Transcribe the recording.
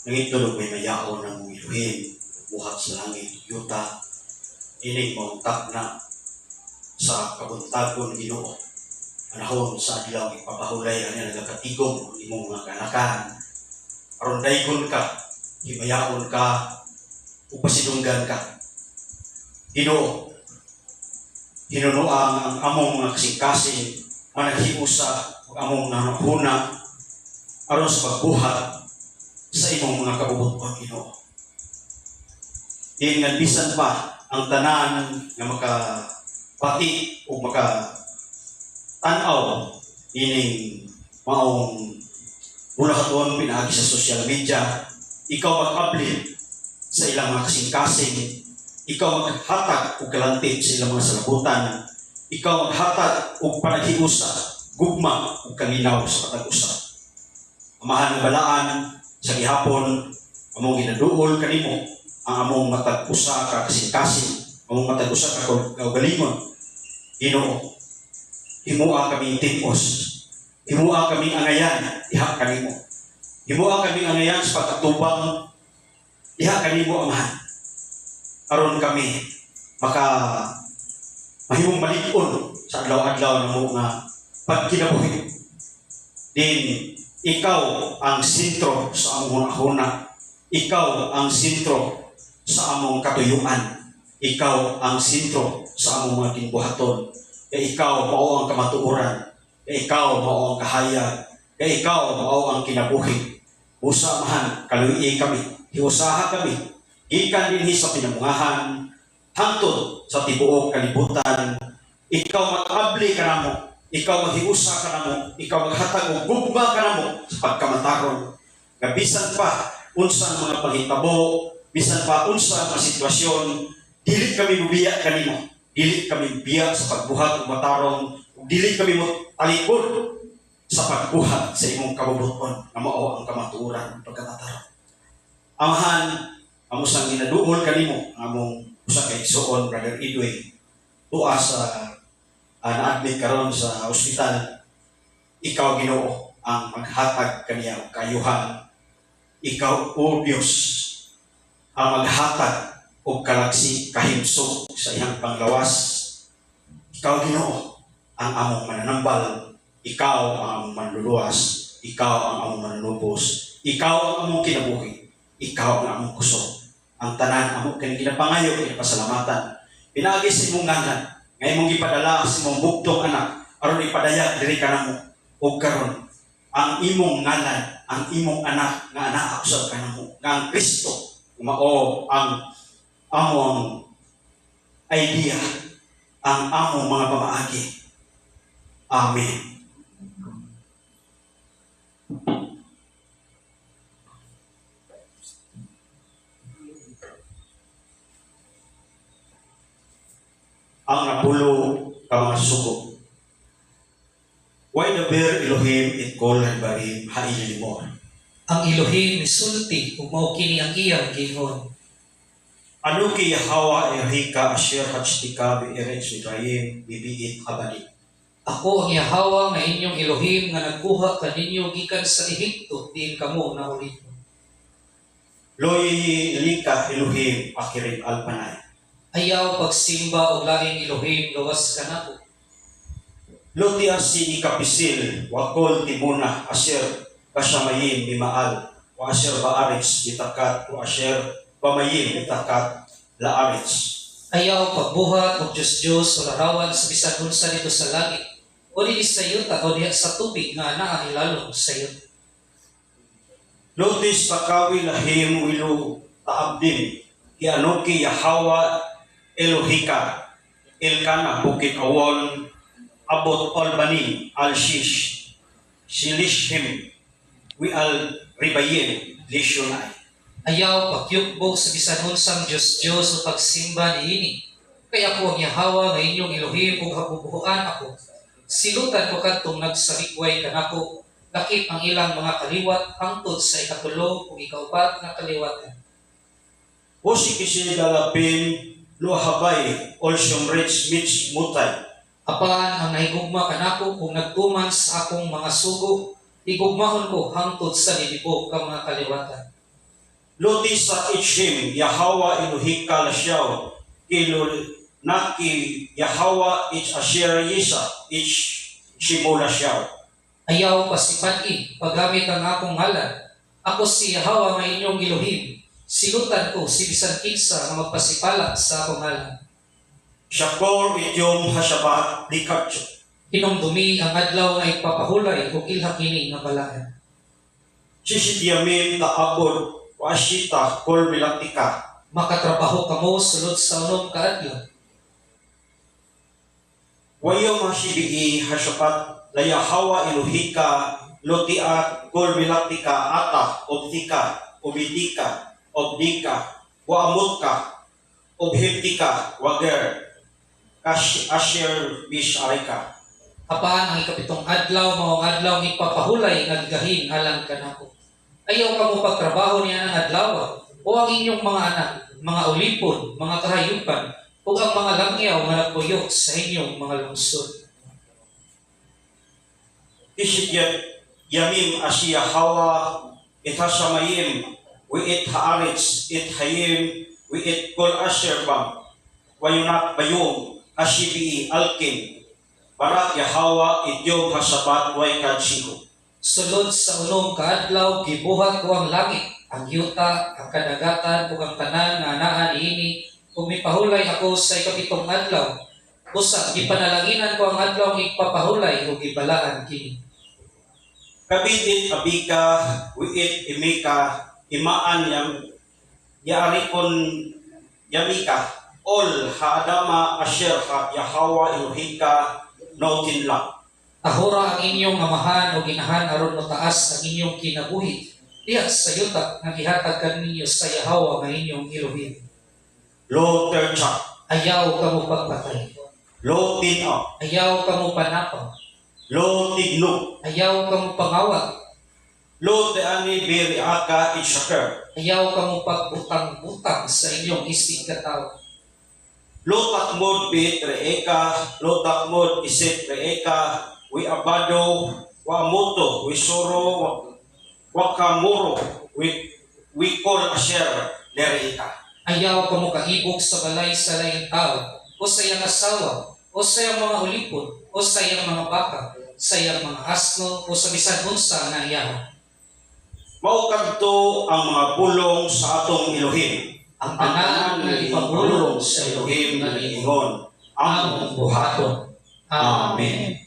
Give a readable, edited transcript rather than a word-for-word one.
Nangitulog may mayaon ng mong iluhin, buhat sa langit, yuta, inig mauntak na sa kabuntagon Ginoo. Panahon sa adlaw ipapahulay ang nagakatigom ang imong mga kanakan. Aron daygon ka, himayaon ka, upasidunggan ka. Ginoo, hinunuang ang among mga kasing-kasing, managhiusa ang among nanahuna, aron sa pagbuhat sa imong mga kabubuton, Ginoo. Diin nga bisan pa ang tanan nga makapati o makatanaw ining maong bulahaton pinaagi sa social media, ikaw mag-upload sa ilang mga kasing-kasing, ikaw maghatag o kalantid sa ilang mga salabutan, ikaw maghatag o panaghiusa, gugma o kalinaw sa patag-usa. Amahan ng balaan, sa gihapon, among ginaduol kanimo, ang among matag-usa ka kasing-kasing, among matag-usa ka kaugalingon. Ginoo, himua kami tipos, himua kami angayan, iha kanimo. Himua kami angayan sa pagkatubang, iha kanimo amahan. Aron kami mahimong malikon sa adlaw-adlaw ng mga pagkinabuhi. Din, ikaw ang sentro sa among huna. Ikaw ang sentro sa among katuyuan. Ikaw ang sentro sa among mga kinbuhaton. Ikaw mao ang kamatuoran. Ikaw mao ang kahayag. Ikaw mao ang kinabuhi. Usamahan, kaluyi kami. Hiusaha kami. Ikan dinhi sa pinamungahan. Hangtod sa tibuok kalibutan. Ikaw mag-abli ka namo. Ikaw maghiusa ka namo, ikaw maghatag o gugma ka namo sa pagkamataron. Nga bisan pa unsa mga panghitabo, bisan pa unsa mga sitwasyon, dili kami mubiya kanimo, dili kami biya sa pagbuhat o matarong, dili kami mo talikod sa pagbuhat sa imong kabubuton na mao ang kamatuoran pagkamataron. Amahan, amo sang ginaduol kanimo among usa ka igsoon, Brother Edwin, tuwa sa na-admit karon sa ospital. Ikaw, Ginoo, ang maghatag kaniya og kayuhan. Ikaw, O Diyos, ang maghatag og kalagsi kahimsog sa iyang panglawas. Ikaw, Ginoo, ang among mananambal. Ikaw ang among manluluwas. Ikaw ang among manunubos. Ikaw ang among kinabuhi. Ikaw ang among kusog. Ang tanan among kinapangayo, kinapasalamatan. Pinaagi sa imong ngalan, ngay mong ipadala sa imong bugtong anak, aron ipadayag diri ka namo. O karon, ang imong ngalan, ang imong anak nga anak sa kanamo, nga ang Kristo, mao ang among idea, ang among mga pamaagi. Amen. Ang napulo ka mga suko. Why the bear Elohim it call Habarim Hailimor? Ang Elohim misulti ug mao kini ang iyang gingon. Ano ki Yahweh Erika Asher Hachtika bi Eretz Midrayim bibiit Habari. Ako ang Yahweh nga inyong Elohim nga nagkuha kaninyo gikan sa Ehipto diin kamo naulito. Loy Erika Elohim Akirin Alpanay. Ayaw pagsimba og laing Elohim gawas kanako. Loti asini kapisil wakol timuna Asher Kashamayim bimaal wa Asher Baaritz bitakat wa Asher Bamayim bitakat Laaritz. Ayaw pagbuhat og Diyos o larawan sa bisan unsa dito sa langit o di sa yuta o diha sa tubig nga naa hilalo sa yuta. Lotis pakawi lahim wilu taabdim Ianuki Yahweh Elohika Elkana Bukit Awon Abot Albani Al-Shish Shilishim Wi Al-Ribayin Lishunay. Ayaw pagyukbog sa bisan unsang Diyos o pagsimba niini. Kaya ako ang Yahawa nga inyong Elohim ug habubuhan ako. Silutan ko kadtong nagsarigway kanako, lakip ang ilang mga kaliwat hangtod sa ikatulo ug ikaupat nga kaliwatan. Husi kisi galapin luhabay olsyom rich mitch mutay. Apan ang nahigugma kanako kung nagtuman sa akong mga sugo, igugmahon ko hangtod sa nilibog ka mga kaliwatan. Loti sa ichim Yahawa Elohika lasyaw kilo naki Yahawa ich asher yisa ich shimula lasyaw. Ayaw pasipati paggamit ang akong ngalan. Ako si Yahawa nga inyong Elohim. Silutan ko si bisan kinsa nga magpasipala sa akong ngalan. Shakor ityom hasyabat likatyo. Hinumdumi ang adlaw nga ipapahulay ug ilha kini nga balaan. Sisidiyamin taabod wasita kol milaktika. Makatrabaho kamo sulod sa unom ka adlaw. Wayo masibii hasyapat la Yahawa Elohika lotiat kol milaktika ata obtika obidika obdika waamutka obhiptika wager asher bisharika. Apan ang ikapitong adlaw mao ang adlaw nga ipapahulay nga gigahin alang kanako. Ayaw kamo pagtrabaho niya ng adlaw o ang inyong mga anak, mga ulipon, mga kahayupan, o ang mga langyaw nga nagpuyok sa inyong mga lungsod. Isit yamim asya hawa itasamayim wi it haaretz it hayim wi it kol asher bam wayunak bayum ashibi alkin barak Yahawa idyom hasabat way kadsiko. Sulod sa unom ka adlaw gibuhat ko ang langit, ang yuta, ang kadagatan ug ang tanan nga anaa niini, ug mipahulay ako sa ikapitong adlaw. Busa gipanalanginan ko ang adlaw nga ipapahulay ug gibalaan kini. Kabitit abika wiit imika imaan yaarikon yamika ol haadama asher ha Yahawa Elohika nautinla. Ahora ang inyong amahan o ginahan aron motaas ang inyong kinabuhi diha sa yuta nga gihatag kaninyo sa Yahawa nga inyong Elohim. Lo tercha, Ayaw kamo pagpatay. lo tina, Ayaw kamo panapang. lo tignuk, Ayaw kamo pangawat. lo teani biriaka itshakar, Ayaw kamo pagbutang-butang sa inyong isig katawo. lo takmod bit reeka, lo takmod isip reeka, wi abado, wa moto, wi soro, wakamuro, wi kol asher dereeka. Ayaw kamo kaibog sa balay sa laing tao, o sa iyang asawa, o sa iyang mga ulipon, o sa iyang mga baka, sa iyang mga asno, o sa bisan unsa nga iyaha. Mao kadto ang mga bulong sa atong Elohim. Ang tanan nga ipabulong sa Elohim nga ingon, ang buhaton. Amen.